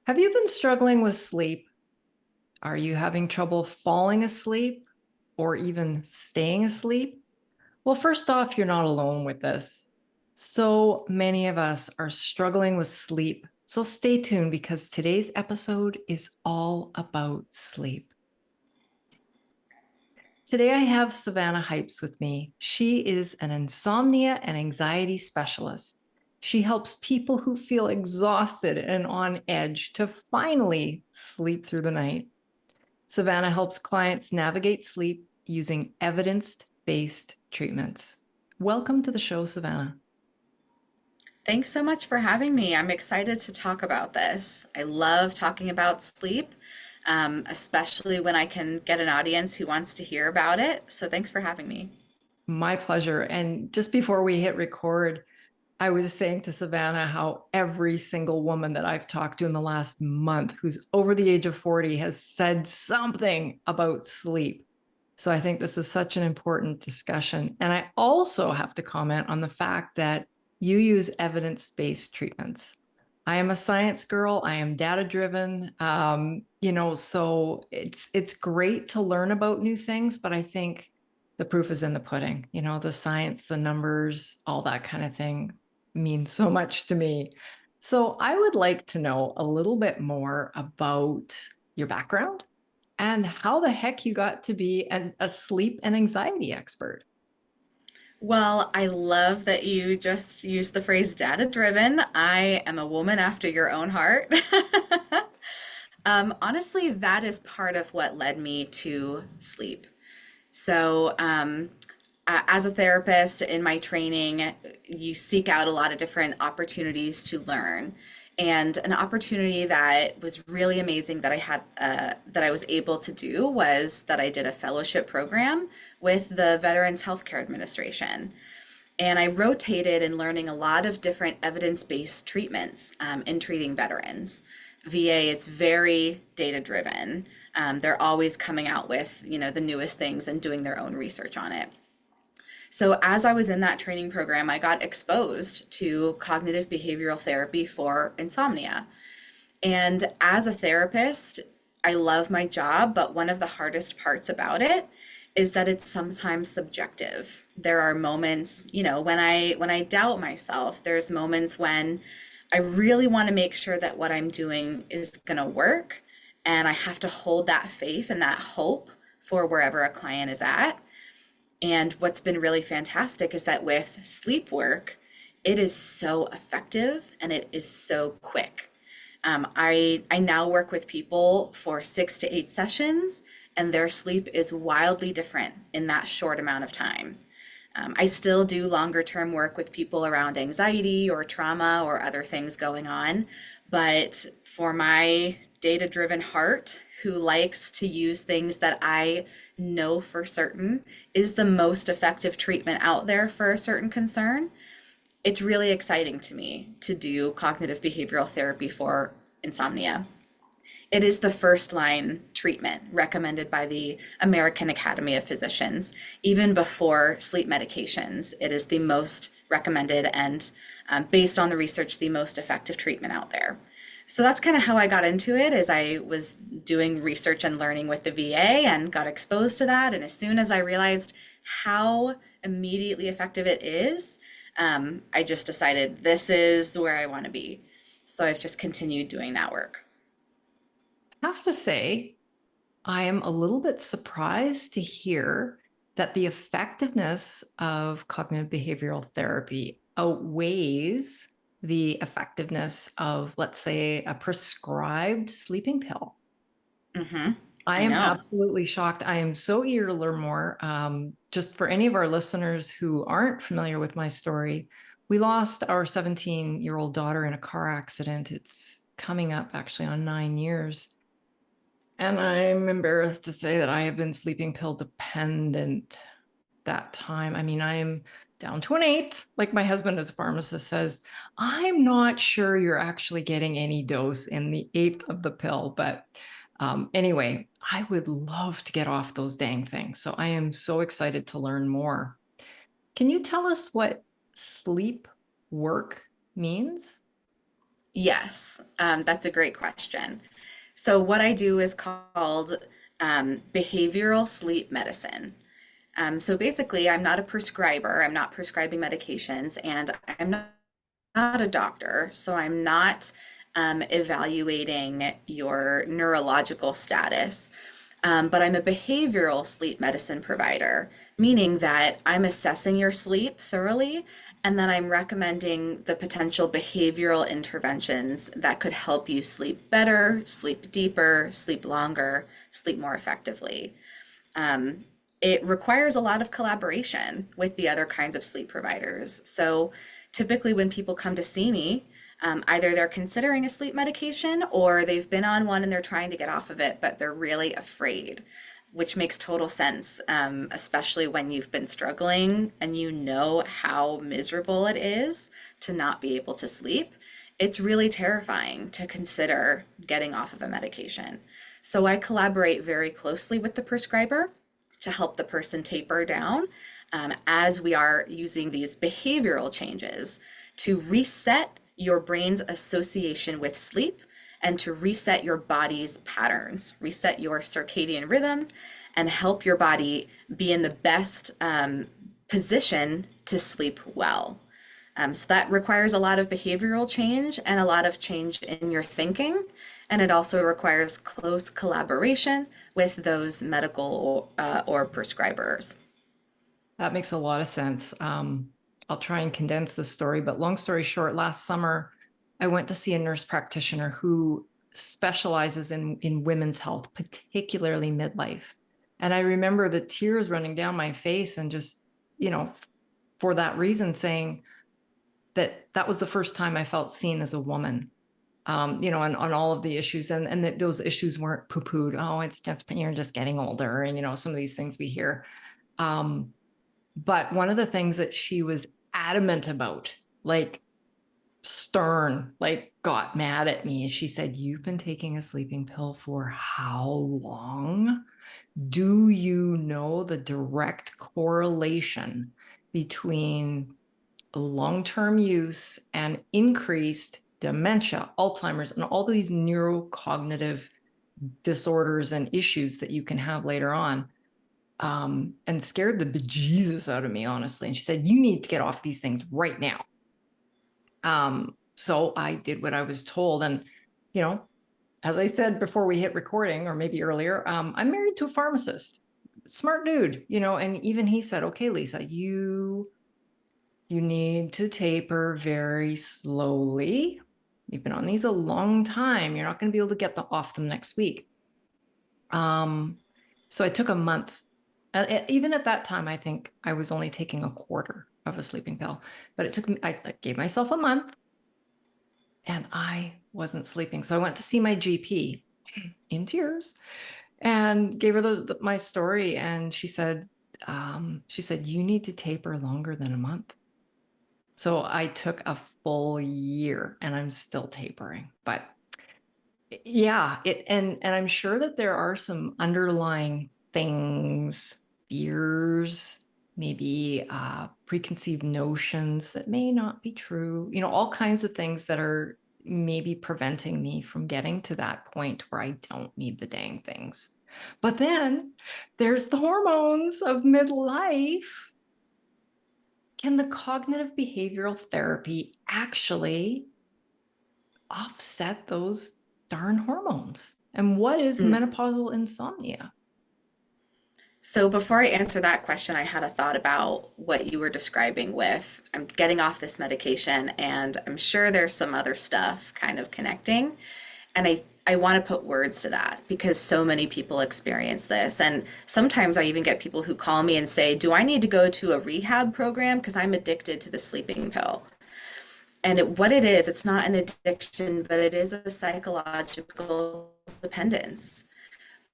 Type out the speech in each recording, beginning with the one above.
Have you been struggling with sleep? Are you having trouble falling asleep or even staying asleep? Well, first off, you're not alone with this. So many of us are struggling with sleep. So stay tuned because today's episode is all about sleep. Today I have Savannah Hipes with me. She is an insomnia and anxiety specialist. She helps people who feel exhausted and on edge to finally sleep through the night. Savannah helps clients navigate sleep using evidence-based treatments. Welcome to the show, Savannah. Thanks so much for having me. I'm excited to talk about this. I love talking about sleep, especially when I can get an audience who wants to hear about it. So thanks for having me. My pleasure. And just before we hit record, I was saying to Savannah how every single woman that I've talked to in the last month who's over the age of 40 has said something about sleep. So I think this is such an important discussion. And I also have to comment on the fact that you use evidence-based treatments. I am a science girl. I am data driven. So it's great to learn about new things, but I think the proof is in the pudding. The science, the numbers, all that kind of thing means so much to me. So I would like to know a little bit more about your background and how the heck you got to be a sleep and anxiety expert. Well, I love that you just used the phrase data driven. I am a woman after your own heart. Honestly, that is part of what led me to sleep. So, as a therapist in my training, you seek out a lot of different opportunities to learn. And an opportunity that was really amazing that I was able to do was that I did a fellowship program with the Veterans Healthcare Administration. And I rotated in learning a lot of different evidence-based treatments in treating veterans. VA is very data driven. They're always coming out with, the newest things and doing their own research on it. So as I was in that training program, I got exposed to cognitive behavioral therapy for insomnia. And as a therapist, I love my job, but one of the hardest parts about it is that it's sometimes subjective. There are moments, when I doubt myself, there's moments when I really want to make sure that what I'm doing is going to work, and I have to hold that faith and that hope for wherever a client is at. And what's been really fantastic is that with sleep work, it is so effective and it is so quick. I now work with people for 6 to 8 sessions, and their sleep is wildly different in that short amount of time. I still do longer term work with people around anxiety or trauma or other things going on, but for my data driven heart who likes to use things that I know for certain is the most effective treatment out there for a certain concern, it's really exciting to me to do cognitive behavioral therapy for insomnia. It is the first line treatment recommended by the American Academy of Physicians. Even before sleep medications, it is the most recommended and, based on the research, the most effective treatment out there. So that's kind of how I got into it, as I was doing research and learning with the VA and got exposed to that. And as soon as I realized how immediately effective it is, I just decided this is where I want to be. So I've just continued doing that work. I have to say, I am a little bit surprised to hear that the effectiveness of cognitive behavioral therapy outweighs the effectiveness of, let's say, a prescribed sleeping pill. Hmm. I I am know. absolutely shocked. I am so eager to learn more. Just for any of our listeners who aren't familiar with my story, we lost our 17-year-old daughter in a car accident. It's coming up actually on 9 years. And I'm embarrassed to say that I have been sleeping pill dependent that time. I mean, I'm down to an eighth. Like my husband, as a pharmacist, says, I'm not sure you're actually getting any dose in the eighth of the pill. But anyway, I would love to get off those dang things. So I am so excited to learn more. Can you tell us what sleep work means? Yes, that's a great question. So, what I do is called behavioral sleep medicine. So, basically, I'm not a prescriber, I'm not prescribing medications, and I'm not a doctor. So, I'm not evaluating your neurological status. But I'm a behavioral sleep medicine provider, meaning that I'm assessing your sleep thoroughly and then I'm recommending the potential behavioral interventions that could help you sleep better, sleep deeper, sleep longer, sleep more effectively. Um, it requires a lot of collaboration with the other kinds of sleep providers. So typically, when people come to see me, either they're considering a sleep medication or they've been on one and they're trying to get off of it, but they're really afraid, which makes total sense, especially when you've been struggling and you know how miserable it is to not be able to sleep. It's really terrifying to consider getting off of a medication. So I collaborate very closely with the prescriber to help the person taper down as we are using these behavioral changes to reset your brain's association with sleep and to reset your body's patterns, reset your circadian rhythm, and help your body be in the best position to sleep well. So that requires a lot of behavioral change and a lot of change in your thinking. And it also requires close collaboration with those medical or prescribers. That makes a lot of sense. I'll try and condense the story, but long story short, last summer, I went to see a nurse practitioner who specializes in women's health, particularly midlife. And I remember the tears running down my face and just, you know, for that reason, saying that that was the first time I felt seen as a woman. On all of the issues, and that those issues weren't poo-pooed. Oh, it's just you're just getting older, and some of these things we hear. Um, but one of the things that she was adamant about, like stern, like got mad at me, she said, "You've been taking a sleeping pill for how long? Do you know the direct correlation between long-term use and increased dementia, Alzheimer's, and all these neurocognitive disorders and issues that you can have later on?" And scared the bejesus out of me, honestly. And she said, "You need to get off these things right now." So I did what I was told. And, you know, as I said before we hit recording, or maybe earlier, I'm married to a pharmacist, smart dude, and even he said, "Okay, Lisa, you need to taper very slowly. You've been on these a long time. You're not going to be able to get off them next week." So I took a month. Even at that time, I think I was only taking a quarter of a sleeping pill, but it took me, I gave myself a month and I wasn't sleeping. So I went to see my GP in tears and gave her my story. And she said, "You need to taper longer than a month." So I took a full year and I'm still tapering. But yeah, and I'm sure that there are some underlying things, fears, maybe preconceived notions that may not be true, all kinds of things that are maybe preventing me from getting to that point where I don't need the dang things. But then there's the hormones of midlife. Can the cognitive behavioral therapy actually offset those darn hormones? And what is Mm. menopausal insomnia? So before I answer that question, I had a thought about what you were describing with I'm getting off this medication and I'm sure there's some other stuff kind of connecting. And I want to put words to that because so many people experience this. And sometimes I even get people who call me and say, "Do I need to go to a rehab program because I'm addicted to the sleeping pill?" And what it is, it's not an addiction, but it is a psychological dependence.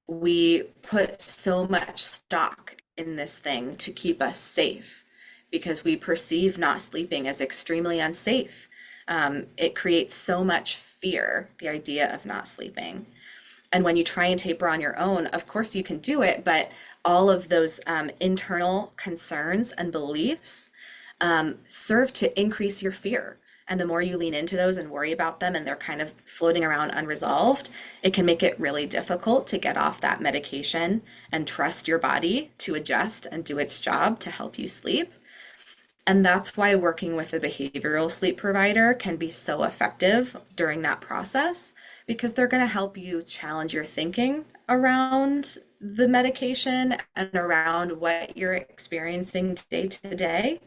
We put so much stock in this thing to keep us safe because we perceive not sleeping as extremely unsafe. It creates so much fear, the idea of not sleeping. And when you try and taper on your own, of course you can do it, but all of those internal concerns and beliefs serve to increase your fear And the more you lean into those and worry about them and they're kind of floating around unresolved, it can make it really difficult to get off that medication and trust your body to adjust and do its job to help you sleep. And that's why working with a behavioral sleep provider can be so effective during that process because they're going to help you challenge your thinking around the medication and around what you're experiencing day to day.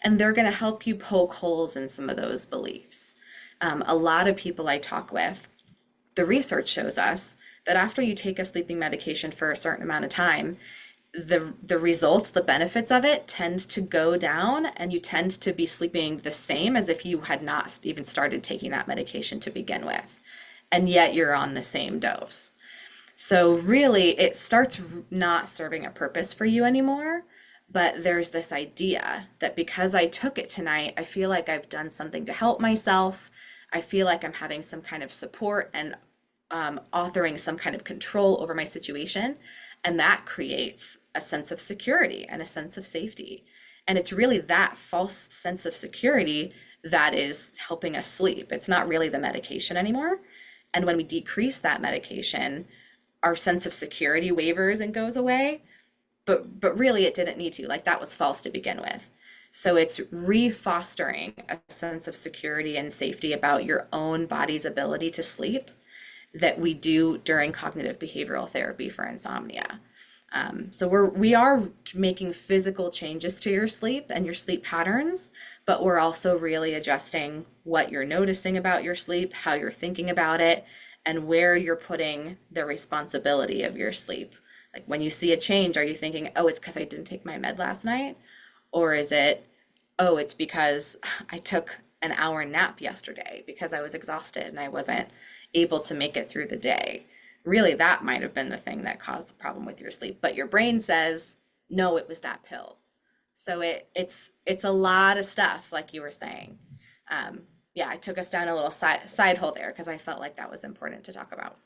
And they're going to help you poke holes in some of those beliefs. A lot of people I talk with, the research shows us that after you take a sleeping medication for a certain amount of time, the results, the benefits of it tend to go down, and you tend to be sleeping the same as if you had not even started taking that medication to begin with. And yet you're on the same dose. So really, it starts not serving a purpose for you anymore. But there's this idea that because I took it tonight, I feel like I've done something to help myself. I feel like I'm having some kind of support and authoring some kind of control over my situation. And that creates a sense of security and a sense of safety. And it's really that false sense of security that is helping us sleep. It's not really the medication anymore. And when we decrease that medication, our sense of security wavers and goes away. But really it didn't need to. Like that was false to begin with. So it's refostering a sense of security and safety about your own body's ability to sleep that we do during cognitive behavioral therapy for insomnia. So we are making physical changes to your sleep and your sleep patterns, but we're also really adjusting what you're noticing about your sleep, how you're thinking about it, and where you're putting the responsibility of your sleep. Like when you see a change, are you thinking, oh, it's because I didn't take my med last night? Or is it, oh, it's because I took an hour nap yesterday because I was exhausted and I wasn't able to make it through the day? Really, that might have been the thing that caused the problem with your sleep. But your brain says, no, it was that pill. So it's a lot of stuff, like you were saying. Yeah, I took us down a little side hole there because I felt like that was important to talk about.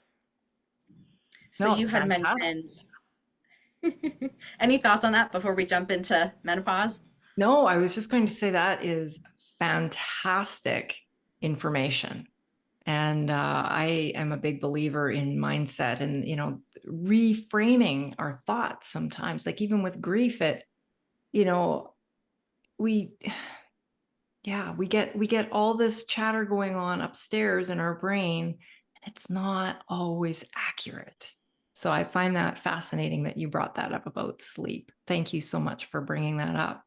So No, you had fantastic. mentioned, any thoughts on that before we jump into menopause? No, I was just going to say that is fantastic information. And I am a big believer in mindset and, reframing our thoughts sometimes, like even with grief, you know, we, yeah, we get all this chatter going on upstairs in our brain. It's not always accurate. So I find that fascinating that you brought that up about sleep. Thank you so much for bringing that up.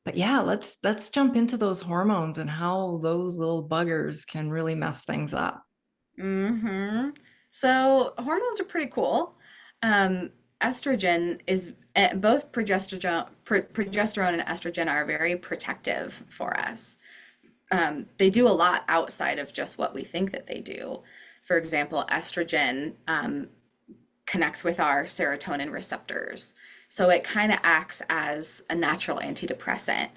But yeah, let's jump into those hormones and how those little buggers can really mess things up. Mm-hmm. So hormones are pretty cool. Um, Estrogen is both progesterone and estrogen are very protective for us. They do a lot outside of just what we think that they do. For example, estrogen connects with our serotonin receptors. So it kind of acts as a natural antidepressant,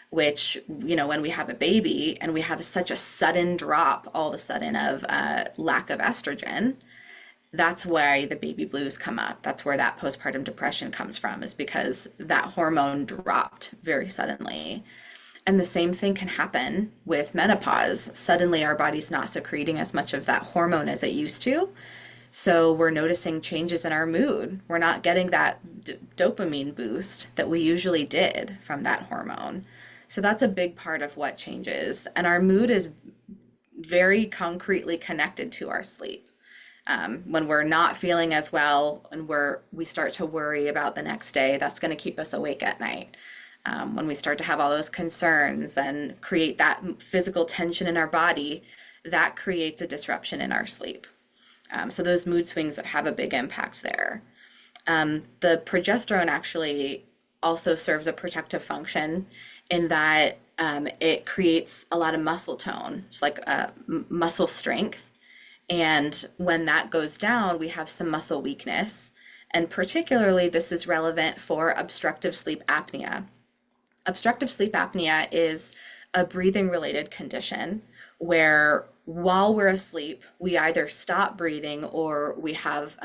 which, when we have a baby and we have such a sudden drop all of a sudden of lack of estrogen, that's why the baby blues come up. That's where that postpartum depression comes from, is because that hormone dropped very suddenly. And the same thing can happen with menopause. Suddenly, our body's not secreting as much of that hormone as it used to. So we're noticing changes in our mood. We're not getting that dopamine boost that we usually did from that hormone. So that's a big part of what changes. And our mood is very concretely connected to our sleep. When we're not feeling as well and we start to worry about the next day, that's going to keep us awake at night. When we start to have all those concerns and create that physical tension in our body, that creates a disruption in our sleep. So those mood swings have a big impact there. The progesterone actually also serves a protective function in that it creates a lot of muscle tone, it's like muscle strength. And when that goes down, we have some muscle weakness. And particularly, this is relevant for obstructive sleep apnea. Obstructive sleep apnea is a breathing related condition where while we're asleep, we either stop breathing or we have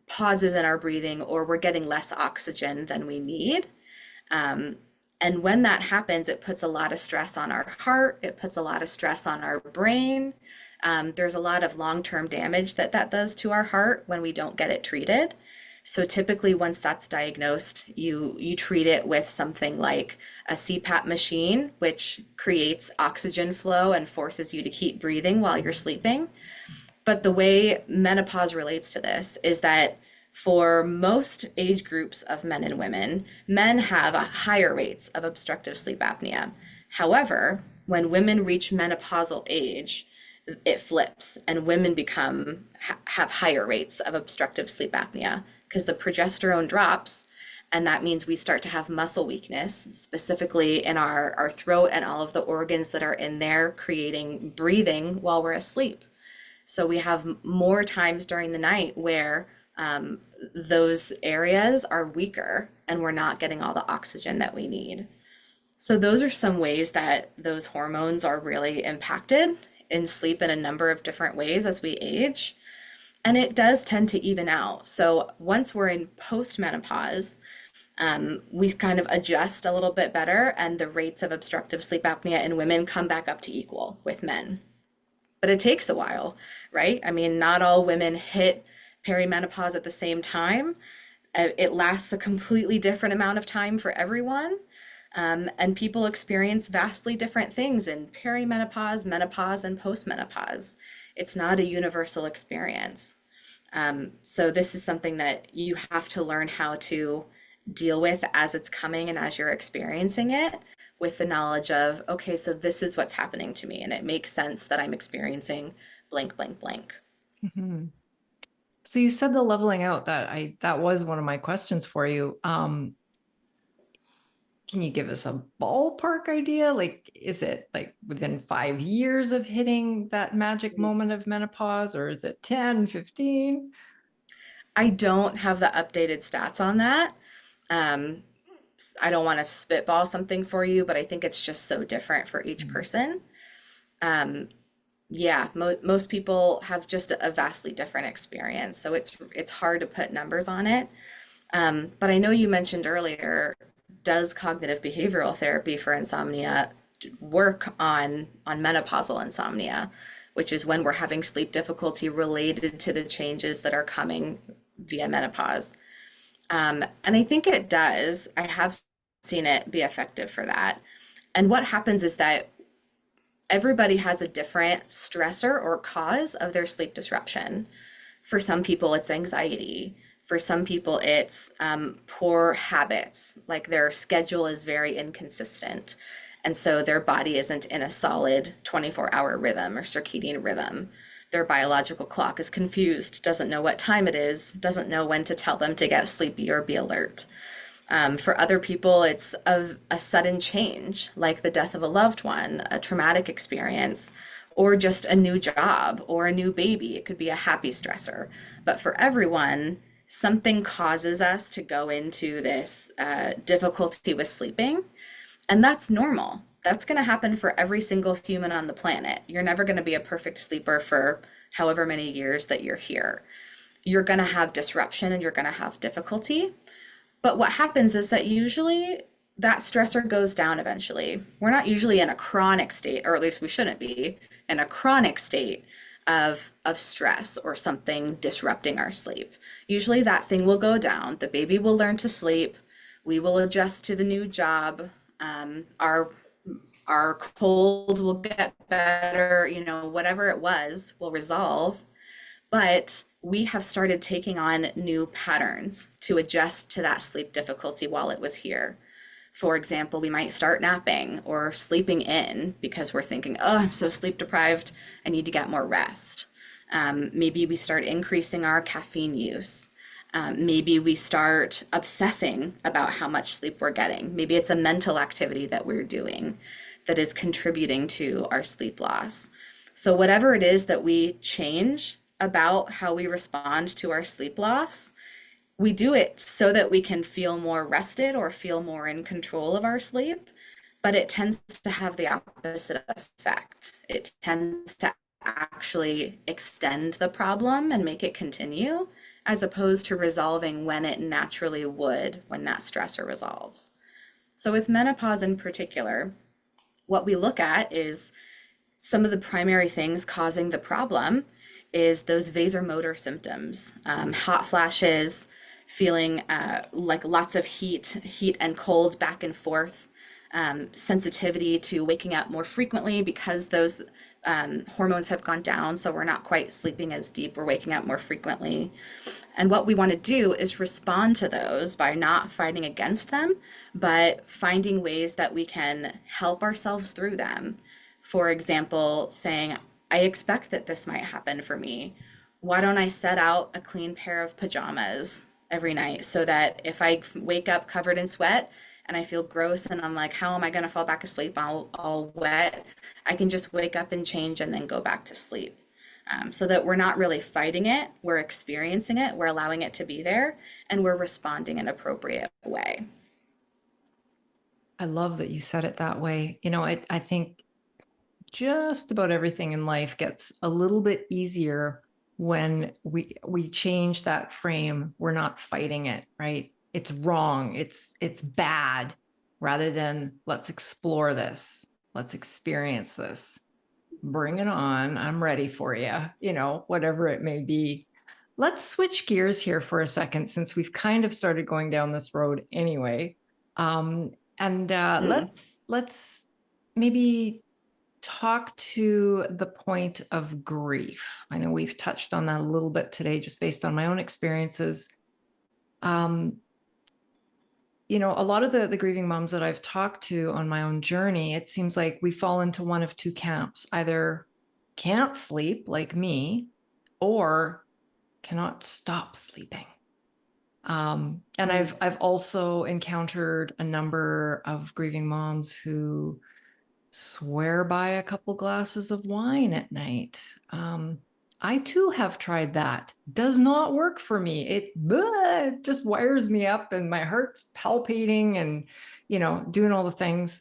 pauses in our breathing or we're getting less oxygen than we need. And when that happens, it puts a lot of stress on our heart, it puts a lot of stress on our brain. There's a lot of long-term damage that that does to our heart when we don't get it treated. So typically, once that's diagnosed, you treat it with something like a CPAP machine, which creates oxygen flow and forces you to keep breathing while you're sleeping. But the way menopause relates to this is that for most age groups of men and women, men have higher rates of obstructive sleep apnea. However, when women reach menopausal age, it flips and women have higher rates of obstructive sleep apnea because the progesterone drops, and that means we start to have muscle weakness, specifically in our throat and all of the organs that are in there creating breathing while we're asleep. So we have more times during the night where those areas are weaker and we're not getting all the oxygen that we need. So those are some ways that those hormones are really impacted in sleep in a number of different ways as we age. And it does tend to even out. So once we're in postmenopause, we kind of adjust a little bit better, and the rates of obstructive sleep apnea in women come back up to equal with men. But it takes a while, right? I mean, not all women hit perimenopause at the same time. It lasts a completely different amount of time for everyone. And people experience vastly different things in perimenopause, menopause, and postmenopause. It's not a universal experience. So this is something that you have to learn how to deal with as it's coming and as you're experiencing it, with the knowledge of, okay, so this is what's happening to me, and it makes sense that I'm experiencing blank, blank, blank. Mhm. So you said the leveling out that was one of my questions for you. Can you give us a ballpark idea? Like, is it like within 5 years of hitting that magic moment of menopause, or is it 10, 15? I don't have the updated stats on that. Um, I don't want to spitball something for you, but I think it's just so different for each person. Um, yeah, most people have just a vastly different experience, so it's hard to put numbers on it. But I know you mentioned earlier, does cognitive behavioral therapy for insomnia work on menopausal insomnia, which is when we're having sleep difficulty related to the changes that are coming via menopause? And I think it does. I have seen it be effective for that. And what happens is that everybody has a different stressor or cause of their sleep disruption. For some people, it's anxiety. For some people, it's poor habits, like their schedule is very inconsistent. And so their body isn't in a solid 24-hour rhythm or circadian rhythm. Their biological clock is confused, doesn't know what time it is, doesn't know when to tell them to get sleepy or be alert. For other people, it's a sudden change, like the death of a loved one, a traumatic experience, or just a new job or a new baby. It could be a happy stressor. But for everyone, something causes us to go into this difficulty with sleeping, and that's normal. That's going to happen for every single human on the planet. You're never going to be a perfect sleeper for however many years that you're here. You're going to have disruption and you're going to have difficulty. But what happens is that usually that stressor goes down eventually. We're not usually in a chronic state, or at least we shouldn't be, in a chronic state of stress or something disrupting our sleep. Usually that thing will go down. The baby will learn to sleep. We will adjust to the new job. Our cold will get better, whatever it was will resolve. But we have started taking on new patterns to adjust to that sleep difficulty while it was here. For example, we might start napping or sleeping in because we're thinking, oh, I'm so sleep deprived, I need to get more rest. Maybe we start increasing our caffeine use. Maybe we start obsessing about how much sleep we're getting. Maybe it's a mental activity that we're doing that is contributing to our sleep loss. So, whatever it is that we change about how we respond to our sleep loss, we do it so that we can feel more rested or feel more in control of our sleep, but it tends to have the opposite effect. It tends to actually extend the problem and make it continue, as opposed to resolving when it naturally would when that stressor resolves. So with menopause in particular, what we look at is some of the primary things causing the problem is those vasomotor symptoms, hot flashes, feeling like lots of heat and cold back and forth, sensitivity to waking up more frequently because those hormones have gone down, so we're not quite sleeping as deep, we're waking up more frequently. And what we want to do is respond to those by not fighting against them, but finding ways that we can help ourselves through them. For example, saying, I expect that this might happen for me. Why don't I set out a clean pair of pajamas every night so that if I wake up covered in sweat and I feel gross and I'm like, how am I going to fall back asleep all wet? I can just wake up and change and then go back to sleep. So that we're not really fighting it, we're experiencing it, we're allowing it to be there, and we're responding in an appropriate way. I love that you said it that way. I think just about everything in life gets a little bit easier when we change that frame. We're not fighting it, right? It's wrong. It's bad, rather than let's explore this. Let's experience this. Bring it on. I'm ready for you, whatever it may be. Let's switch gears here for a second, since we've kind of started going down this road anyway. Um, and Mm. let's maybe talk to the point of grief. I know we've touched on that a little bit today, just based on my own experiences. Um, a lot of the grieving moms that I've talked to on my own journey, it seems like we fall into one of two camps: either can't sleep like me, or cannot stop sleeping. And Mm. I've also encountered a number of grieving moms who swear by a couple glasses of wine at night. I too have tried that. Does not work for me. It just wires me up, and my heart's palpating and, doing all the things.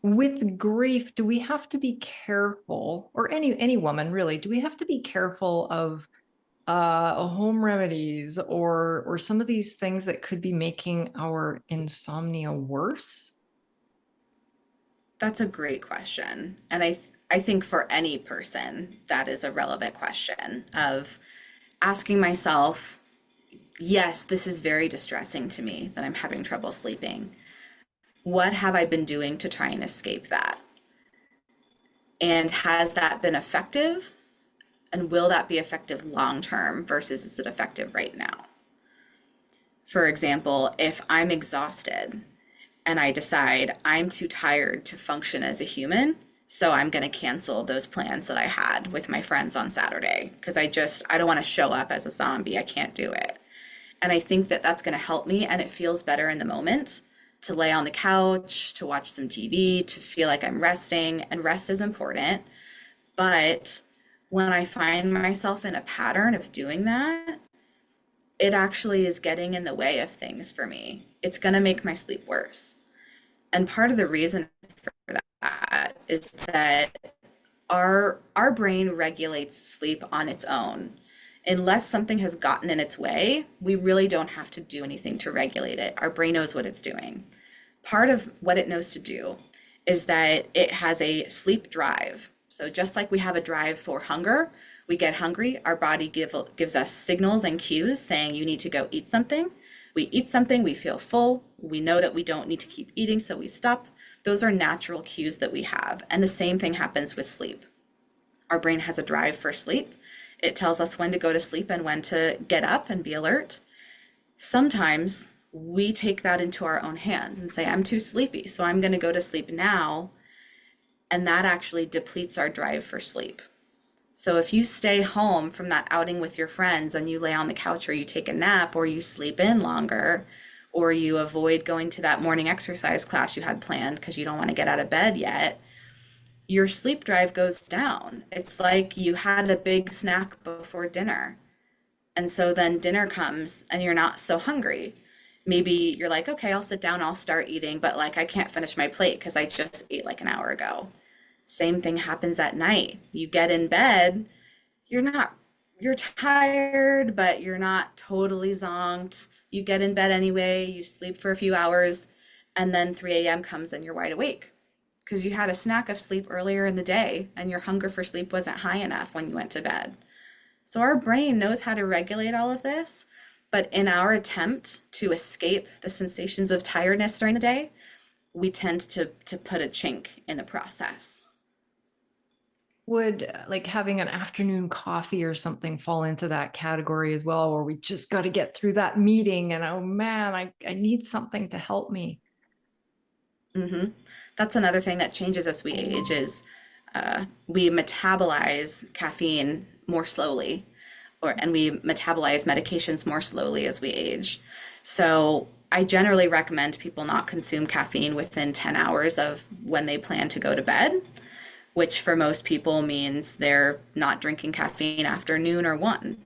With grief, do we have to be careful, or any woman really, do we have to be careful of home remedies, or some of these things that could be making our insomnia worse? That's a great question. And I think for any person, that is a relevant question of asking myself, yes, this is very distressing to me that I'm having trouble sleeping. What have I been doing to try and escape that? And has that been effective? And will that be effective long term versus is it effective right now? For example, if I'm exhausted and I decide I'm too tired to function as a human, so I'm going to cancel those plans that I had with my friends on Saturday because I don't want to show up as a zombie. I can't do it. And I think that that's going to help me and it feels better in the moment to lay on the couch, to watch some TV, to feel like I'm resting, and rest is important. But when I find myself in a pattern of doing that, it actually is getting in the way of things for me. It's going to make my sleep worse. And part of the reason for that is that our brain regulates sleep on its own. Unless something has gotten in its way, we really don't have to do anything to regulate it. Our brain knows what it's doing. Part of what it knows to do is that it has a sleep drive. So just like we have a drive for hunger, we get hungry, our body gives us signals and cues saying you need to go eat something. We eat something, we feel full, we know that we don't need to keep eating, so we stop. Those are natural cues that we have. And the same thing happens with sleep. Our brain has a drive for sleep. It tells us when to go to sleep and when to get up and be alert. Sometimes we take that into our own hands and say, I'm too sleepy, so I'm going to go to sleep now. And that actually depletes our drive for sleep. So if you stay home from that outing with your friends and you lay on the couch or you take a nap or you sleep in longer or you avoid going to that morning exercise class you had planned because you don't want to get out of bed yet, your sleep drive goes down. It's like you had a big snack before dinner. And so then dinner comes and you're not so hungry. Maybe you're like, okay, I'll sit down, I'll start eating, but like I can't finish my plate because I just ate like an hour ago. Same thing happens at night. You get in bed, you're not you're tired, but you're not totally zonked. You get in bed anyway, you sleep for a few hours, and then 3 a.m. comes and you're wide awake because you had a snack of sleep earlier in the day and your hunger for sleep wasn't high enough when you went to bed. So our brain knows how to regulate all of this, but in our attempt to escape the sensations of tiredness during the day, we tend to put a chink in the process. Would like having an afternoon coffee or something fall into that category as well, or we just got to get through that meeting and oh man, I need something to help me? hmm That's another thing that changes as we age is we metabolize caffeine more slowly, and we metabolize medications more slowly as we age. So I generally recommend people not consume caffeine within 10 hours of when they plan to go to bed, which for most people means they're not drinking caffeine after noon or 1.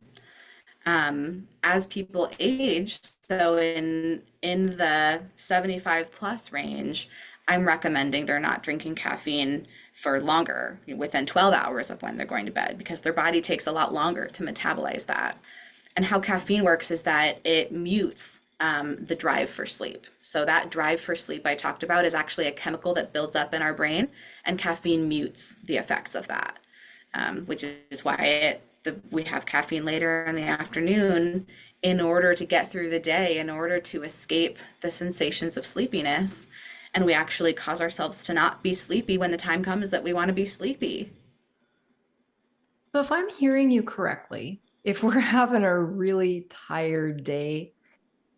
As people age, so in the 75 plus range, I'm recommending they're not drinking caffeine for longer, within 12 hours of when they're going to bed, because their body takes a lot longer to metabolize that. And how caffeine works is that it mutes the drive for sleep. So that drive for sleep I talked about is actually a chemical that builds up in our brain, and caffeine mutes the effects of that, which is why we have caffeine later in the afternoon in order to get through the day, in order to escape the sensations of sleepiness. And we actually cause ourselves to not be sleepy when the time comes that we want to be sleepy. So if I'm hearing you correctly, if we're having a really tired day,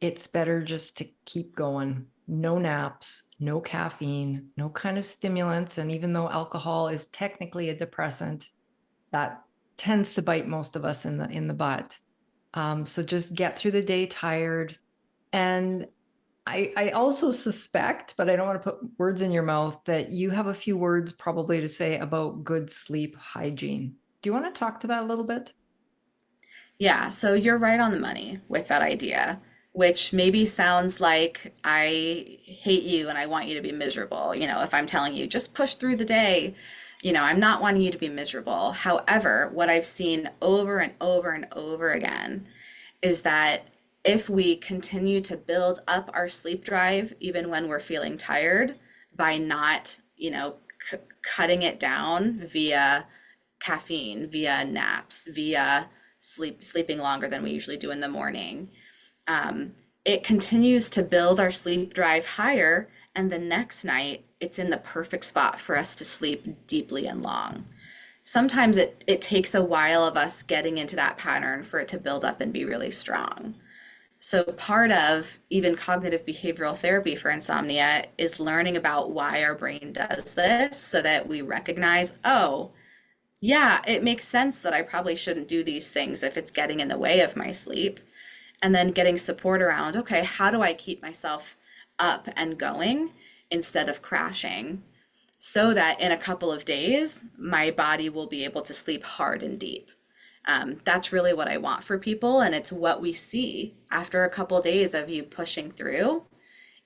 it's better just to keep going. No naps, no caffeine, no kind of stimulants. And even though alcohol is technically a depressant, that tends to bite most of us in the butt. So just get through the day tired. And I also suspect, but I don't want to put words in your mouth, that you have a few words probably to say about good sleep hygiene. Do you want to talk to that a little bit? Yeah, so you're right on the money with that idea, which maybe sounds like I hate you and I want you to be miserable. If I'm telling you just push through the day, I'm not wanting you to be miserable. However, what I've seen over and over and over again is that if we continue to build up our sleep drive, even when we're feeling tired, by not, cutting it down via caffeine, via naps, via sleeping longer than we usually do in the morning, um, it continues to build our sleep drive higher, and the next night it's in the perfect spot for us to sleep deeply and long. Sometimes it takes a while of us getting into that pattern for it to build up and be really strong. So part of even cognitive behavioral therapy for insomnia is learning about why our brain does this so that we recognize, oh, yeah, it makes sense that I probably shouldn't do these things if it's getting in the way of my sleep. And then getting support around, okay, how do I keep myself up and going instead of crashing so that in a couple of days, my body will be able to sleep hard and deep. That's really what I want for people. And it's what we see after a couple of days of you pushing through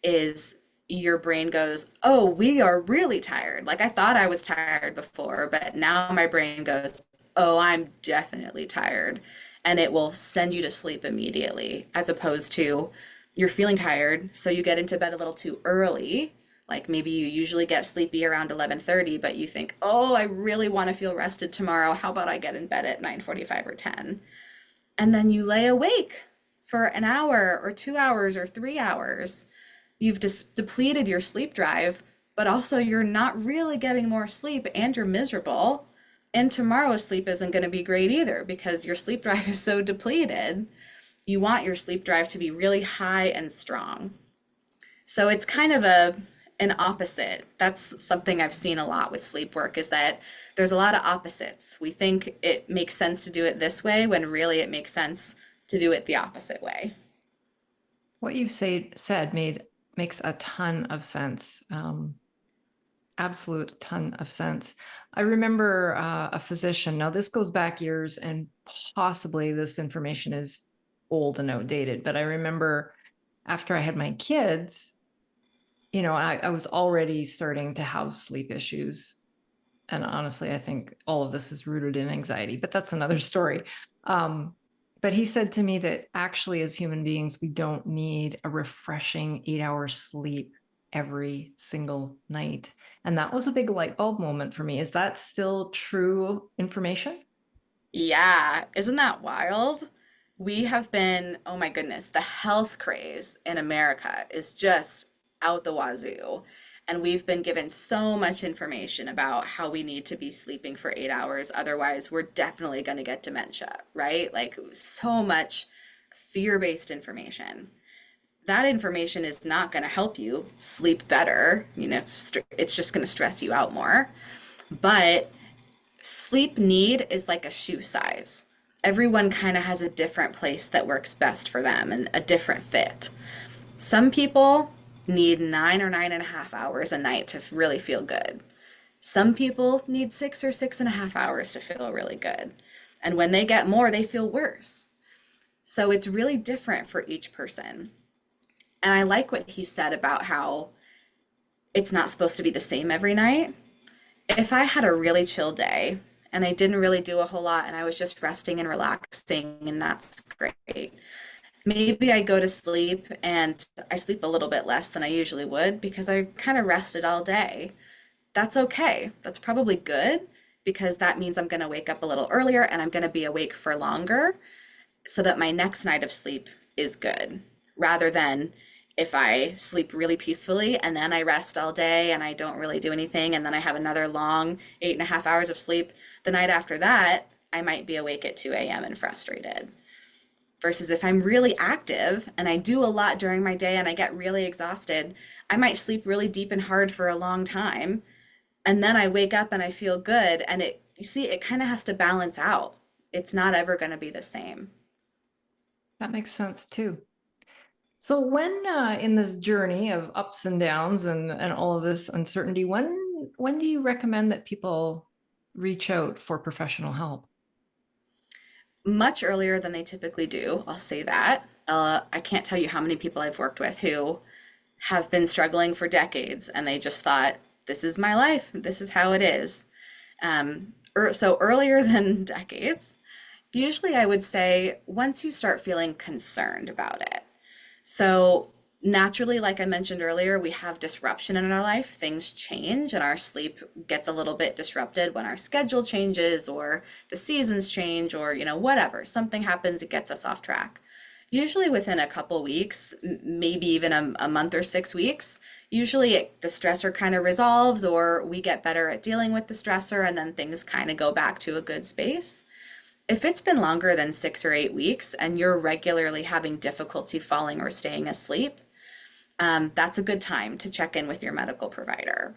is your brain goes, oh, we are really tired. Like I thought I was tired before, but now my brain goes, oh, I'm definitely tired. And it will send you to sleep immediately, as opposed to you're feeling tired, so you get into bed a little too early. Like maybe you usually get sleepy around 11:30, but you think, oh, I really want to feel rested tomorrow. How about I get in bed at 9:45 or 10? And then you lay awake for an hour or 2 hours or 3 hours. You've depleted your sleep drive, but also you're not really getting more sleep and you're miserable. And tomorrow's sleep isn't going to be great either because your sleep drive is so depleted. You want your sleep drive to be really high and strong. So it's kind of an opposite. That's something I've seen a lot with sleep work is that there's a lot of opposites. We think it makes sense to do it this way when really it makes sense to do it the opposite way. What you've said makes a ton of sense. Absolute ton of sense. I remember a physician. Now, this goes back years, and possibly this information is old and outdated, but I remember after I had my kids, I was already starting to have sleep issues. And honestly, I think all of this is rooted in anxiety, but that's another story. Um, but he said to me that actually, as human beings, we don't need a refreshing 8 hours sleep every single night. And that was a big light bulb moment for me. Is that still true information? Yeah, isn't that wild? We have been, oh my goodness, the health craze in America is just out the wazoo. And we've been given so much information about how we need to be sleeping for 8 hours. Otherwise, we're definitely going to get dementia, right? Like so much fear-based information. That information is not going to help you sleep better. It's just going to stress you out more. But sleep need is like a shoe size. Everyone kind of has a different place that works best for them and a different fit. Some people need 9 or 9.5 hours a night to really feel good. Some people need 6 or 6.5 hours to feel really good. And when they get more, they feel worse. So it's really different for each person. And I like what he said about how it's not supposed to be the same every night. If I had a really chill day and I didn't really do a whole lot and I was just resting and relaxing, and that's great. Maybe I go to sleep and I sleep a little bit less than I usually would because I kind of rested all day. That's okay. That's probably good because that means I'm going to wake up a little earlier and I'm going to be awake for longer so that my next night of sleep is good rather than if I sleep really peacefully and then I rest all day and I don't really do anything and then I have another long 8.5 hours of sleep. The night after that, I might be awake at 2 a.m. and frustrated. Versus if I'm really active and I do a lot during my day and I get really exhausted, I might sleep really deep and hard for a long time. And then I wake up and I feel good. And you see, it kind of has to balance out. It's not ever going to be the same. That makes sense too. So when in this journey of ups and downs and all of this uncertainty, when do you recommend that people reach out for professional help? Much earlier than they typically do, I'll say that. I can't tell you how many people I've worked with who have been struggling for decades and they just thought, this is my life, this is how it is. So earlier than decades, usually I would say once you start feeling concerned about it. So naturally, like I mentioned earlier, we have disruption in our life. Things change and our sleep gets a little bit disrupted when our schedule changes or the seasons change or, whatever. Something happens, it gets us off track. Usually within a couple weeks, maybe even a month or 6 weeks, usually the stressor kind of resolves or we get better at dealing with the stressor and then things kind of go back to a good space. If it's been longer than 6 or 8 weeks and you're regularly having difficulty falling or staying asleep, that's a good time to check in with your medical provider,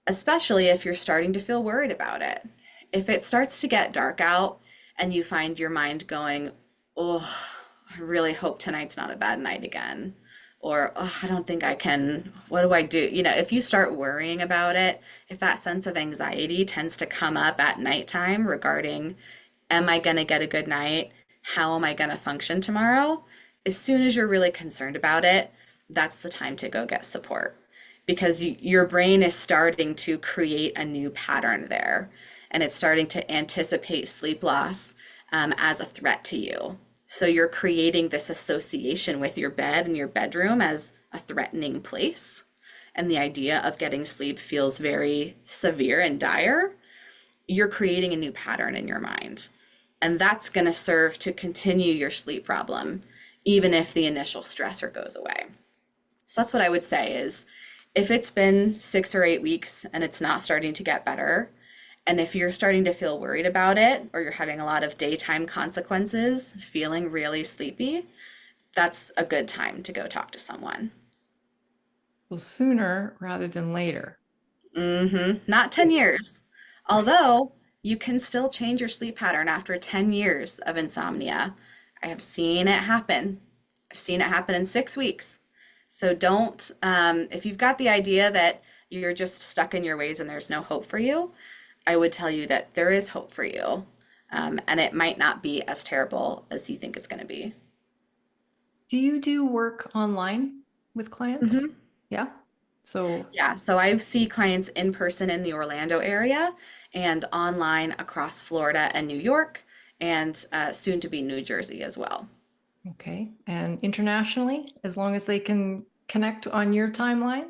especially if you're starting to feel worried about it. If it starts to get dark out and you find your mind going, oh, I really hope tonight's not a bad night again. Or, oh, I don't think I can. What do I do? If you start worrying about it, if that sense of anxiety tends to come up at nighttime regarding, am I going to get a good night? How am I going to function tomorrow? As soon as you're really concerned about it, that's the time to go get support because your brain is starting to create a new pattern there and it's starting to anticipate sleep loss as a threat to you. So you're creating this association with your bed and your bedroom as a threatening place. And the idea of getting sleep feels very severe and dire. You're creating a new pattern in your mind. And that's going to serve to continue your sleep problem, even if the initial stressor goes away. So that's what I would say is if it's been 6 or 8 weeks and it's not starting to get better, and if you're starting to feel worried about it, or you're having a lot of daytime consequences, feeling really sleepy, that's a good time to go talk to someone. Well, sooner rather than later. Not 10 years. Although you can still change your sleep pattern after 10 years of insomnia. I have seen it happen. I've seen it happen in 6 weeks. So don't, if you've got the idea that you're just stuck in your ways and there's no hope for you, I would tell you that there is hope for you. And it might not be as terrible as you think it's going to be. Do you do work online with clients? Mhm. Yeah. So, Yeah, so I see clients in person in the Orlando area and online across Florida and New York. and soon to be New Jersey as well. Okay. And internationally, as long as they can connect on your timeline?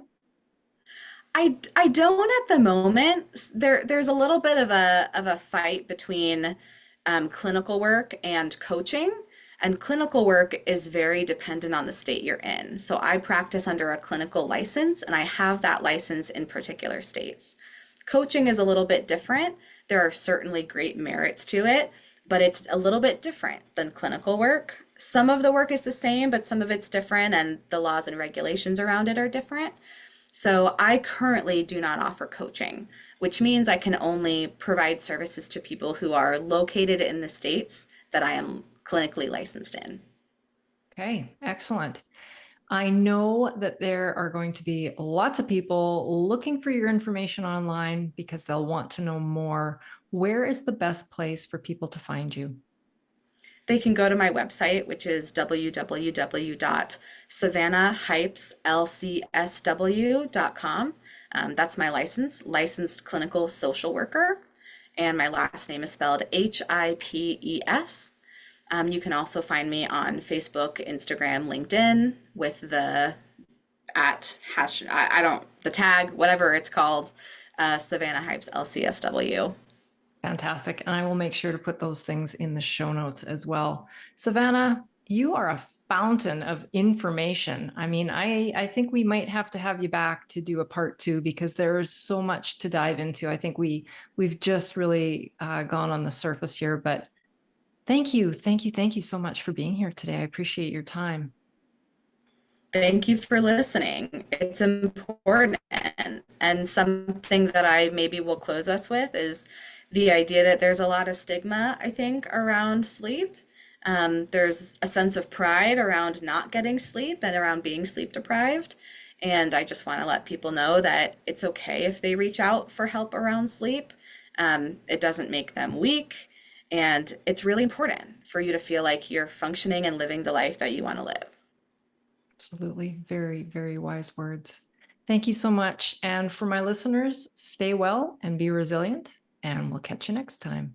I don't at the moment. There's a little bit of a fight between clinical work and coaching. And clinical work is very dependent on the state you're in. So I practice under a clinical license, and I have that license in particular states. Coaching is a little bit different. There are certainly great merits to it, but it's a little bit different than clinical work. Some of the work is the same, but some of it's different, and the laws and regulations around it are different. So I currently do not offer coaching, which means I can only provide services to people who are located in the states that I am clinically licensed in. Okay, excellent. I know that there are going to be lots of people looking for your information online because they'll want to know more. Where is the best place for people to find you? They can go to my website, which is www.savannahhypeslcsw.com. That's my license, licensed clinical social worker. And my last name is spelled Hipes. You can also find me on Facebook, Instagram, LinkedIn with the at hash, I don't, the tag, whatever it's called, Savannah Hipes LCSW. Fantastic. And I will make sure to put those things in the show notes as well. Savannah, you are a fountain of information. I mean, I think we might have to have you back to do a part two because there is so much to dive into. I think we've just really gone on the surface here, but thank you so much for being here today. I appreciate your time. Thank you for listening. It's important. And something that I maybe will close us with is the idea that there's a lot of stigma, I think, around sleep. There's a sense of pride around not getting sleep and around being sleep deprived. And I just want to let people know that it's okay if they reach out for help around sleep. It doesn't make them weak. And it's really important for you to feel like you're functioning and living the life that you want to live. Absolutely. Very, very wise words. Thank you so much. And for my listeners, stay well and be resilient, and we'll catch you next time.